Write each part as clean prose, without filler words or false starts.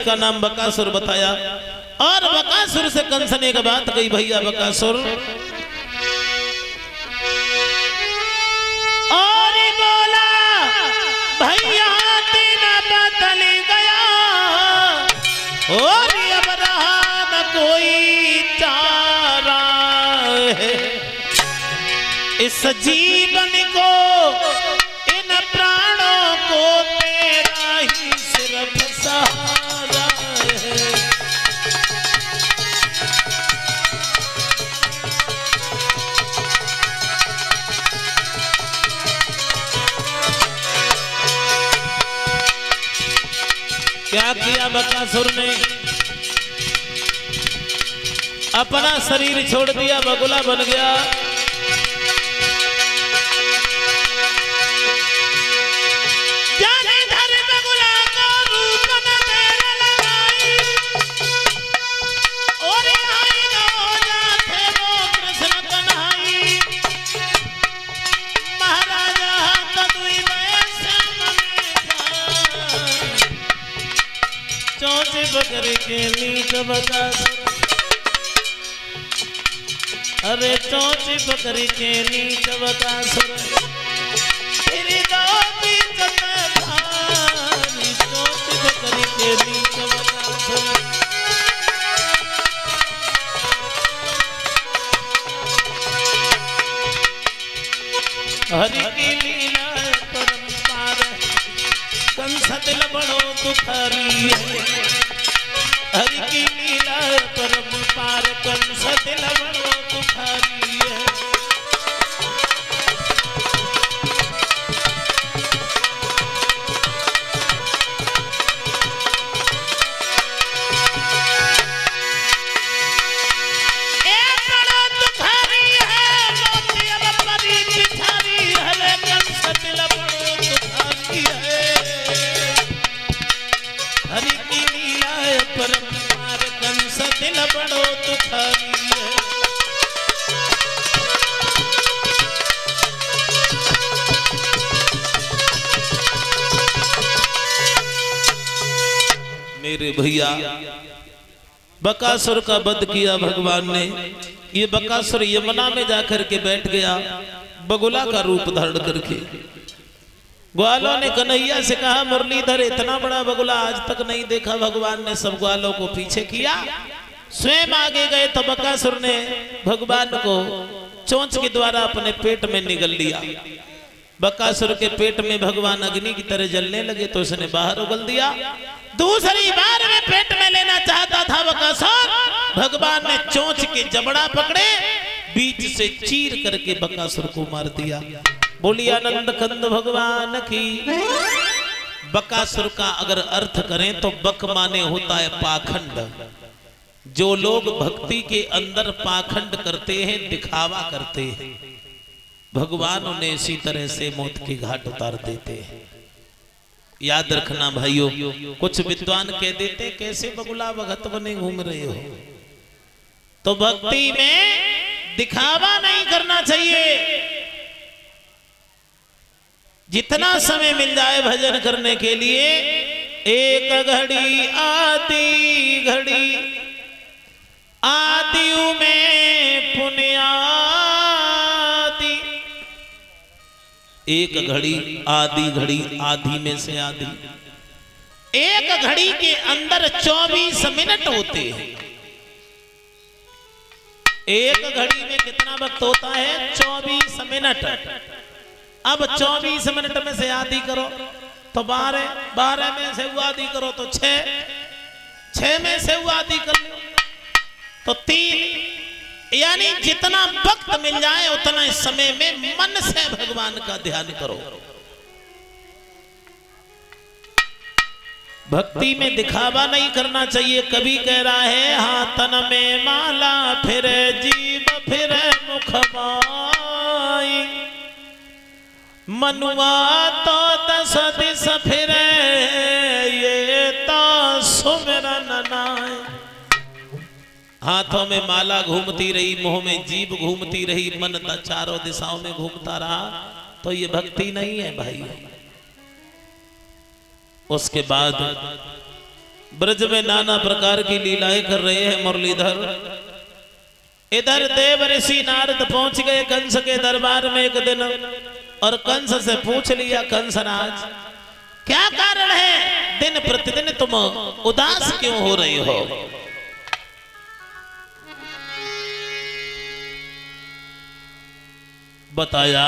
का नाम बकासुर बताया और बकासुर से कंस ने एक बात कही, भैया बकासुर और बोला भैया तीन बदल गया और अब रहा न कोई चारा है, इस जीवन को इन प्राणों को तेरा ही सिर्फ सहारा है। क्या किया बकासुर ने? अपना शरीर छोड़ दिया, बगुला बन गया। बकरी के नीच बकासुर, अरे चौची बकरी के नीच बकासुर, तेरी दादी चौची बकरी के नीच बकासुर। हरि की लीला परंपार, कंस दिल बड़ो दुखारी है। हरि की लीला परंपार, कंस दिल बड़ो दुखारी है। बड़ो दुखारी है। मेरे भैया बकासुर का वध किया भगवान ने। ये बकासुर यमुना में जाकर के बैठ गया, बगुला का रूप धारण करके। ग्वालों ने कन्हैया से कहा, मुरलीधर इतना बड़ा बगुला आज तक नहीं देखा। भगवान ने सब ग्वालों को पीछे किया, स्वयं आगे गए तो बकासुर ने भगवान को चोंच के द्वारा अपने पेट में निगल लिया। बकासुर के पेट में भगवान अग्नि की तरह जलने लगे तो उसने बाहर उगल दिया। दूसरी बार में पेट में लेना चाहता था बकासुर, भगवान ने चोंच के जबड़ा पकड़े, बीच से चीर करके बकासुर को मार दिया। बोली आनंद कंद भगवान की। बकासुर का अगर अर्थ करें तो बक माने होता है पाखंड। जो लोग भक्ति के अंदर पाखंड करते हैं, दिखावा करते हैं, भगवान उन्हें इसी तरह से मौत के घाट उतार देते हैं। याद रखना भाइयों, कुछ विद्वान कह देते कैसे बगुला भगत बने घूम रहे हो। तो भक्ति में दिखावा नहीं करना चाहिए। जितना समय मिल जाए भजन करने के लिए, एक घड़ी आधी घड़ी आदियों में पुण्यादि, एक घड़ी आधी घड़ी, आधी में से आधी। एक घड़ी के अंदर 24 मिनट होते हैं। एक घड़ी में कितना वक्त होता है? 24 मिनट। अब 24 मिनट में से आधी करो तो 12, 12 में से आधी करो तो 6, 6 में से आधी कर लो तो 3। यानी जितना वक्त मिल जाए उतना इस समय में मन से भगवान का ध्यान करो। भक्ति में दिखावा नहीं करना चाहिए। कभी कह रहा है हाँ तन में माला फिरे जीव फिरे मुख माई, मनुआ तो दस दिस फिरे ये तो सुमिरन नाय। हाथों में माला घूमती रही, मुंह में जीभ घूमती रही, मन चारों दिशाओं में घूमता रहा, तो ये भक्ति नहीं है भाई। उसके बाद ब्रज में नाना प्रकार की लीलाएं कर रहे हैं मुरलीधर। इधर देव ऋषि नारद पहुंच गए कंस के दरबार में एक दिन, और कंस से पूछ लिया, कंसराज क्या कारण है, दिन प्रतिदिन तुम उदास क्यों हो रही हो? बताया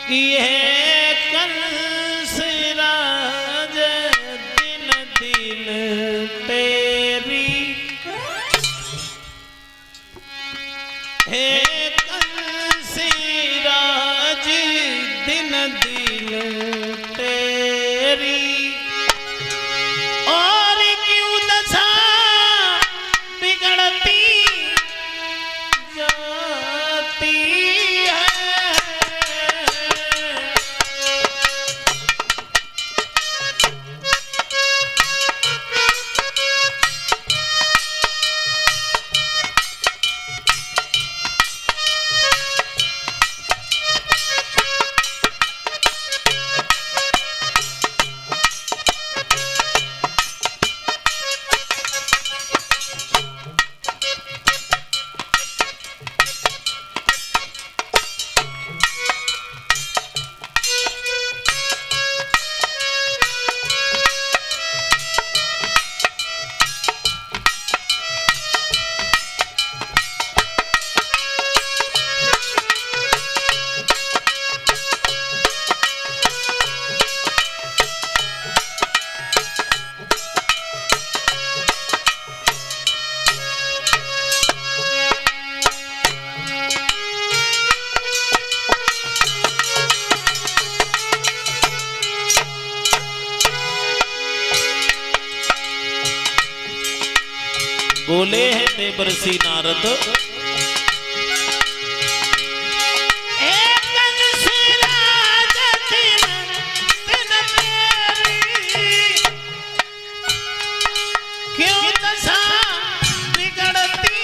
कि ये कंस राज दिन दिन तेरी, हे कंस राज दिन दिन तेरी, और क्यों दशा बिगड़ती जाती है। बोले हैं देवर्षि नारद, क्यों दशा बिगड़ती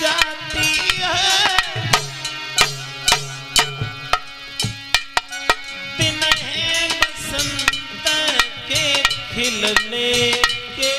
जाती है, दिन है बसंत के खिलने के,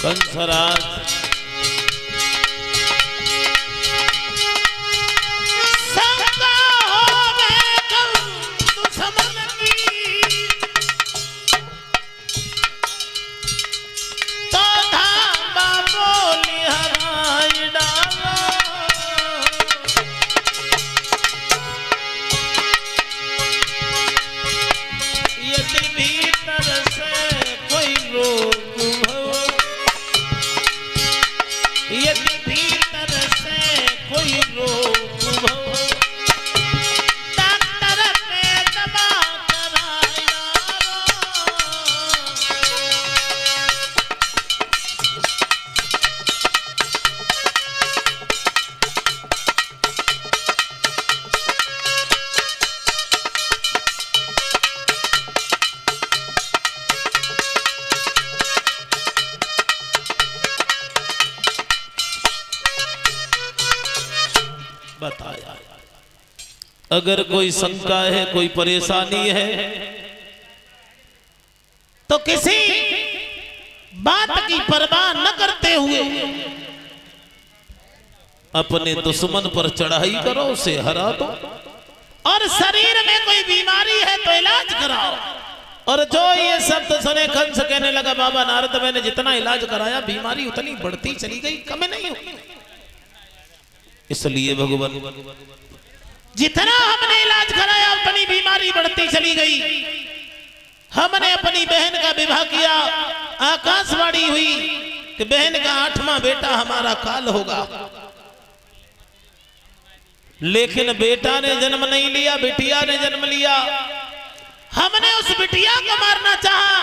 कंसराज शंका हो गए दुश्मन की, तो धामा बोली हराई डालो, यदि भीतर से कोई रोग हो, यदि भीतर से कोई रोग हो, डॉक्टर पे दवा कराया, बताया। अगर कोई शंका है, कोई परेशानी है, तो किसी बात की परवाह न करते हुए अपने दुश्मन पर चढ़ाई करो, उसे हरा दो, और शरीर में कोई बीमारी है तो इलाज कराओ, और जो ये शब्द सुने कंस कहने लगा बाबा नारद मैंने जितना इलाज कराया बीमारी उतनी बढ़ती चली गई, कम नहीं हुई। इसलिए भगवान जितना हमने इलाज कराया उतनी बीमारी बढ़ती चली गई। हमने अपनी बहन का विवाह किया, आकाशवाणी हुई कि बहन का 8वां बेटा हमारा काल होगा, लेकिन बेटा ने जन्म नहीं लिया, बिटिया ने जन्म लिया। हमने उस बिटिया को मारना चाहा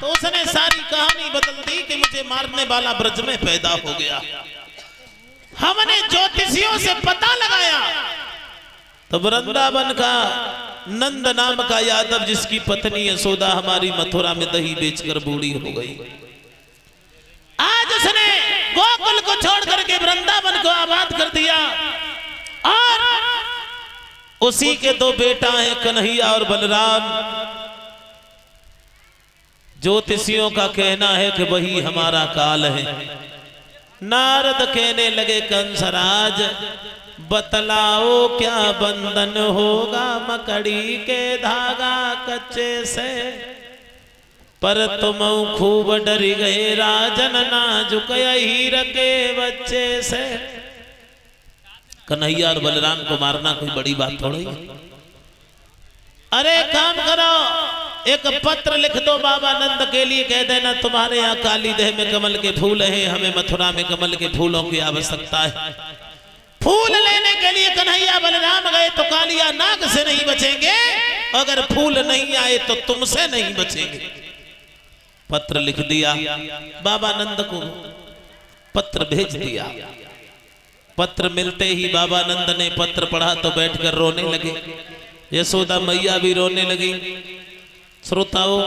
तो उसने सारी कहानी बदल दी कि मुझे मारने वाला ब्रज में पैदा हो गया। हमने ज्योतिषियों से पता लगाया तो वृंदावन का नंद नाम का यादव जिसकी पत्नी यशोदा हमारी मथुरा में दही बेचकर बूढ़ी हो गई, आज उसने गोकुल को छोड़ करके वृंदावन को आबाद कर दिया। और उसी के 2 बेटा हैं कन्हैया और बलराम। ज्योतिषियों का कहना है कि वही हमारा काल है। नारद कहने लगे कंसराज बतलाओ क्या बंधन होगा मकड़ी के धागा कच्चे से, पर तुम खूब डर गए राजन नाजुक हीर के बच्चे से। कन्हैया और बलराम को मारना कोई बड़ी बात थोड़ी। अरे काम करो, एक पत्र लिख दो बाबा नंद के लिए, कह देना तुम्हारे यहाँ काली देह में कमल के फूल हैं, हमें मथुरा में कमल के फूलों की आवश्यकता है। फूल लेने के लिए कन्हैया बलराम गए तो कालिया नाग से नहीं बचेंगे, अगर फूल नहीं आए तो तुमसे नहीं बचेंगे। पत्र लिख दिया, बाबा नंद को पत्र भेज दिया। पत्र मिलते ही बाबा नंद ने पत्र पढ़ा तो बैठकर रोने लगे, यशोदा मैया भी रोने लगी। श्रोताओं,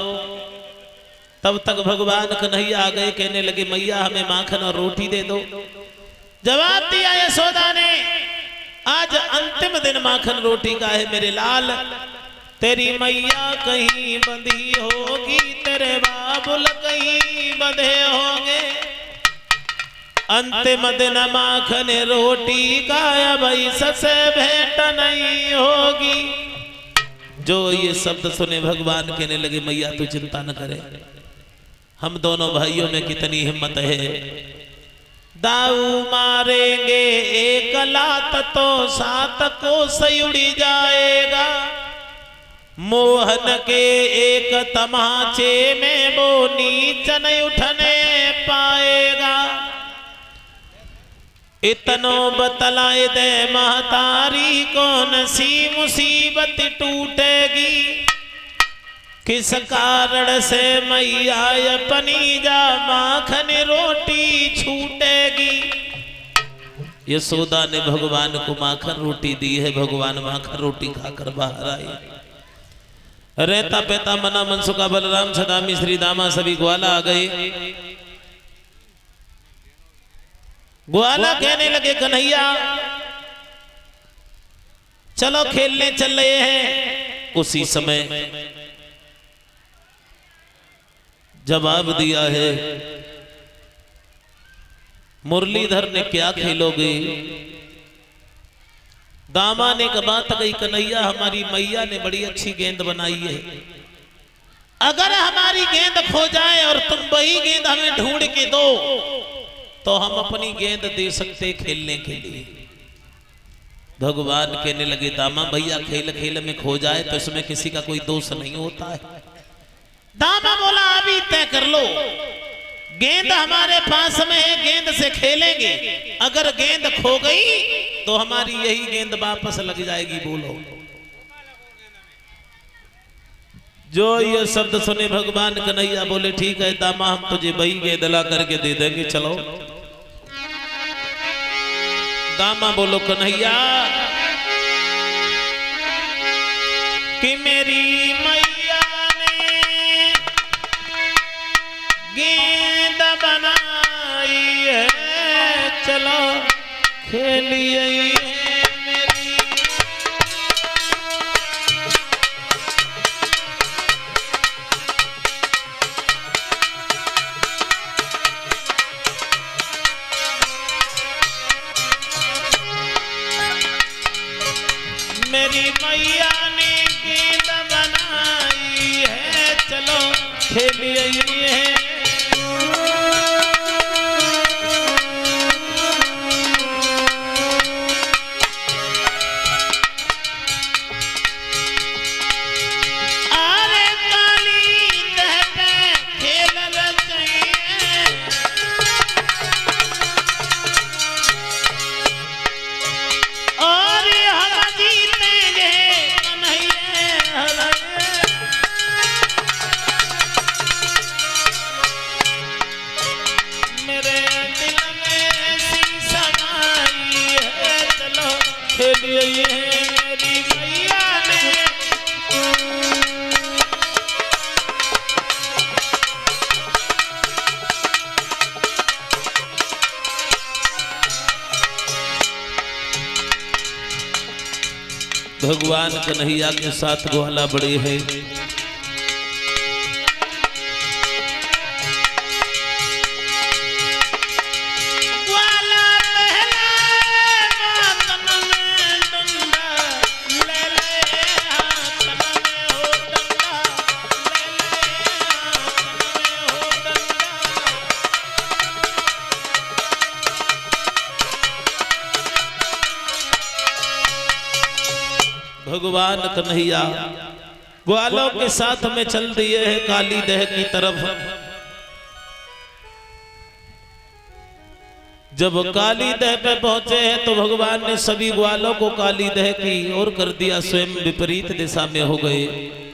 तब तक भगवान कन्हैया आ गए, कहने लगे मैया हमें माखन और रोटी दे दो। जवाब दिया यशोदा ने, आज अंतिम दिन माखन रोटी का है मेरे लाल, तेरी मैया कहीं बंधी होगी, तेरे बाबुल कहीं बंधे होंगे, अंतिम दिन माखन रोटी का भाई ससे भेंट नहीं होगी। जो ये शब्द सुने भगवान कहने लगे मैया तू चिंता न करे, हम दोनों भाइयों में कितनी हिम्मत है, दाऊ मारेंगे एक लात तो 7 को सयुड़ी जाएगा, मोहन के एक तमाचे में वो नीच नहीं उठने पाएगा। इतनो बतलाए दे महतारी कौन सी मुसीबत टूटेगी, किस कारण से मैया अपनी जा माखन रोटी छूटेगी। यशोदा ने भगवान को माखन रोटी दी है, भगवान माखन रोटी खाकर बाहर आए। रहता पहता मना मनसुखा बलराम सदामी श्री दामा सभी ग्वाला आ गए। ग्वाला कहने लगे कन्हैया चलो खेलने चल रहे हैं। उसी समय जवाब दिया है, मुरलीधर ने क्या खेलोगे। दामा ने एक बात कही, कन्हैया हमारी मैया ने बड़ी अच्छी गेंद बनाई है, अगर हमारी गेंद खो जाए और तुम वही गेंद हमें ढूंढ के दो तो हम अपनी गेंद दे सकते खेलने के लिए। भगवान कहने लगे दामा भैया खेल खेल में खो जाए तो इसमें किसी का कोई दोष नहीं होता है। दामा बोला अभी तय कर लो, गेंद हमारे पास में है, गेंद से खेलेंगे, अगर गेंद खो गई तो हमारी यही गेंद वापस लग जाएगी। बोलो। जो ये शब्द सुने भगवान कन्हैया बोले ठीक है दामा हम तुझे वही गेंद ला करके दे देंगे, चलो। दामा बोलो कन्हैया कि मेरी मैया ने गेंद बनाई है, चलो खेलिए। मेरी मैया ने गेंद बनाई है, चलो खेलिए हैं। भगवान कन्हैया के साथ ग्वाला बड़ी है। भगवान कन्हैया ग्वालों के साथ में चल दिए हैं काली दह की तरफ। जब काली दह पे पहुंचे हैं तो भगवान ने सभी ग्वालों को काली दह की ओर कर दिया, स्वयं विपरीत दिशा में हो गए।